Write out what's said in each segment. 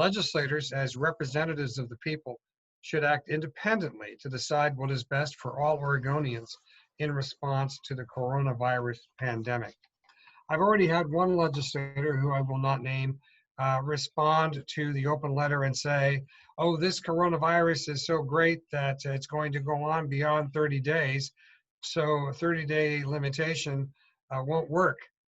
Legislators, as representatives of the people, should act independently to decide what is best for all Oregonians in response to the coronavirus pandemic. I've already had one legislator, who I will not name, respond to the open letter and say, oh, this coronavirus is so great that it's going to go on beyond 30 days, so a 30-day limitation won't work.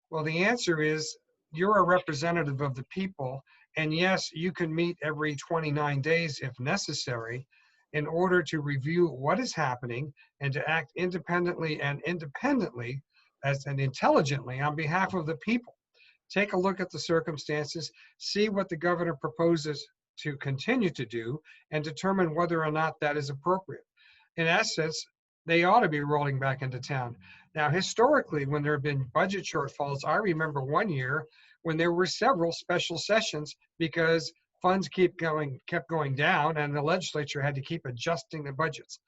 Well, the answer is, you're a representative of the people, and yes, you can meet every 29 days if necessary in order to review what is happening and to act independently and independently and intelligently on behalf of the people. Take a look at the circumstances, see what the governor proposes to continue to do, and determine whether or not that is appropriate. In essence, they ought to be rolling back into town. Now, historically, when there have been budget shortfalls, I remember one year when there were several special sessions because funds kept going down, and the legislature had to keep adjusting the budgets.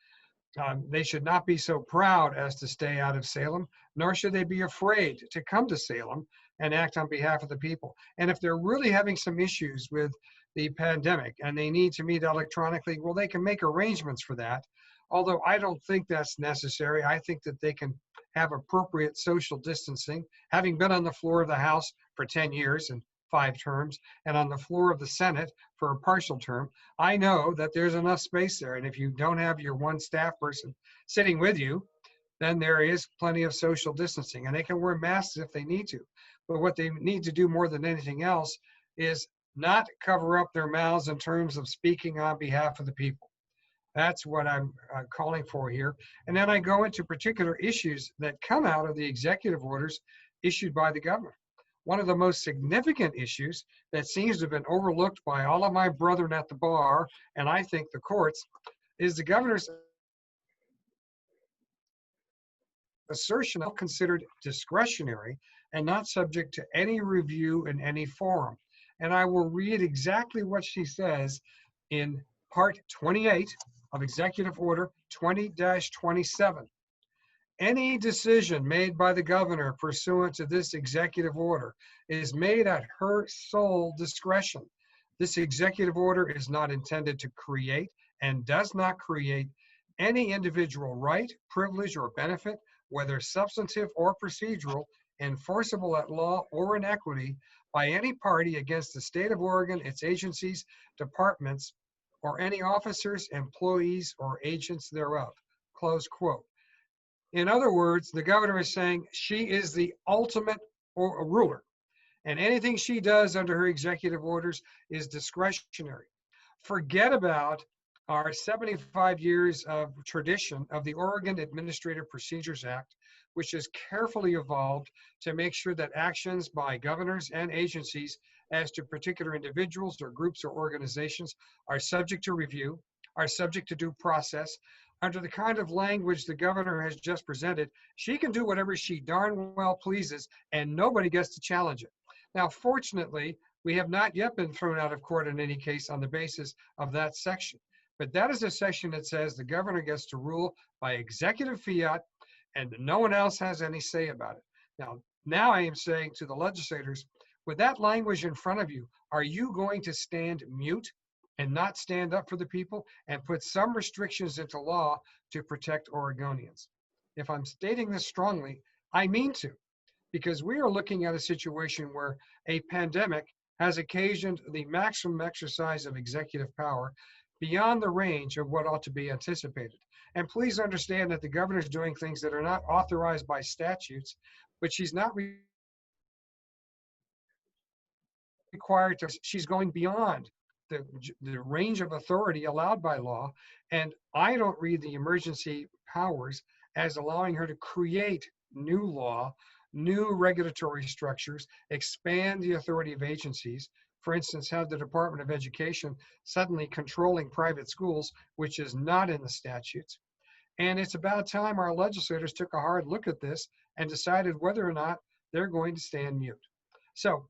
They should not be so proud as to stay out of Salem, nor should they be afraid to come to Salem and act on behalf of the people. And if they're really having some issues with the pandemic and they need to meet electronically, well, they can make arrangements for that. Although I don't think that's necessary. I think that they can have appropriate social distancing. Having been on the floor of the House for 10 years and 5 terms, and on the floor of the Senate for a partial term, I know that there's enough space there. And if you don't have your one staff person sitting with you, then there is plenty of social distancing, and they can wear masks if they need to. But what they need to do more than anything else is not cover up their mouths in terms of speaking on behalf of the people. That's what I'm calling for here. And then I go into particular issues that come out of the executive orders issued by the governor. One of the most significant issues that seems to have been overlooked by all of my brethren at the bar, and I think the courts, is the governor's assertion of considered discretionary and not subject to any review in any forum. And I will read exactly what she says in Part 28 of Executive Order 20-27. Any decision made by the governor pursuant to this executive order is made at her sole discretion. This executive order is not intended to create and does not create any individual right, privilege, or benefit, whether substantive or procedural, enforceable at law or in equity, by any party against the state of Oregon, its agencies, departments, or any officers, employees, or agents thereof. Close quote. In other words, the governor is saying she is the ultimate ruler, and anything she does under her executive orders is discretionary. Forget about our 75 years of tradition of the Oregon Administrative Procedures Act, which is carefully evolved to make sure that actions by governors and agencies as to particular individuals or groups or organizations are subject to review, are subject to due process. Under the kind of language the governor has just presented, she can do whatever she darn well pleases, and nobody gets to challenge it. Now, fortunately, we have not yet been thrown out of court in any case on the basis of that section. But that is a section that says the governor gets to rule by executive fiat, and no one else has any say about it. Now I am saying to the legislators, with that language in front of you, are you going to stand mute and not stand up for the people and put some restrictions into law to protect Oregonians? If I'm stating this strongly, I mean to, because we are looking at a situation where a pandemic has occasioned the maximum exercise of executive power beyond the range of what ought to be anticipated. And please understand that the governor is doing things that are not authorized by statutes, but she's not required to, she's going beyond the range of authority allowed by law. And I don't read the emergency powers as allowing her to create new law, new regulatory structures, expand the authority of agencies. For instance, have the Department of Education suddenly controlling private schools, which is not in the statutes. And it's about time our legislators took a hard look at this and decided whether or not they're going to stand mute. So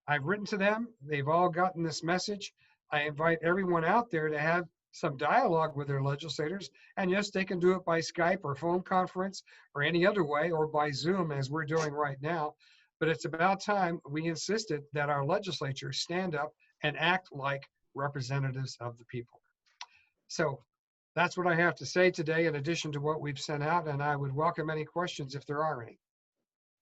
I've written to them. They've all gotten this message. I invite everyone out there to have some dialogue with their legislators. And yes, they can do it by Skype or phone conference or any other way, or by Zoom as we're doing right now. But it's about time we insisted that our legislature stand up and act like representatives of the people. So that's what I have to say today in addition to what we've sent out, and I would welcome any questions if there are any.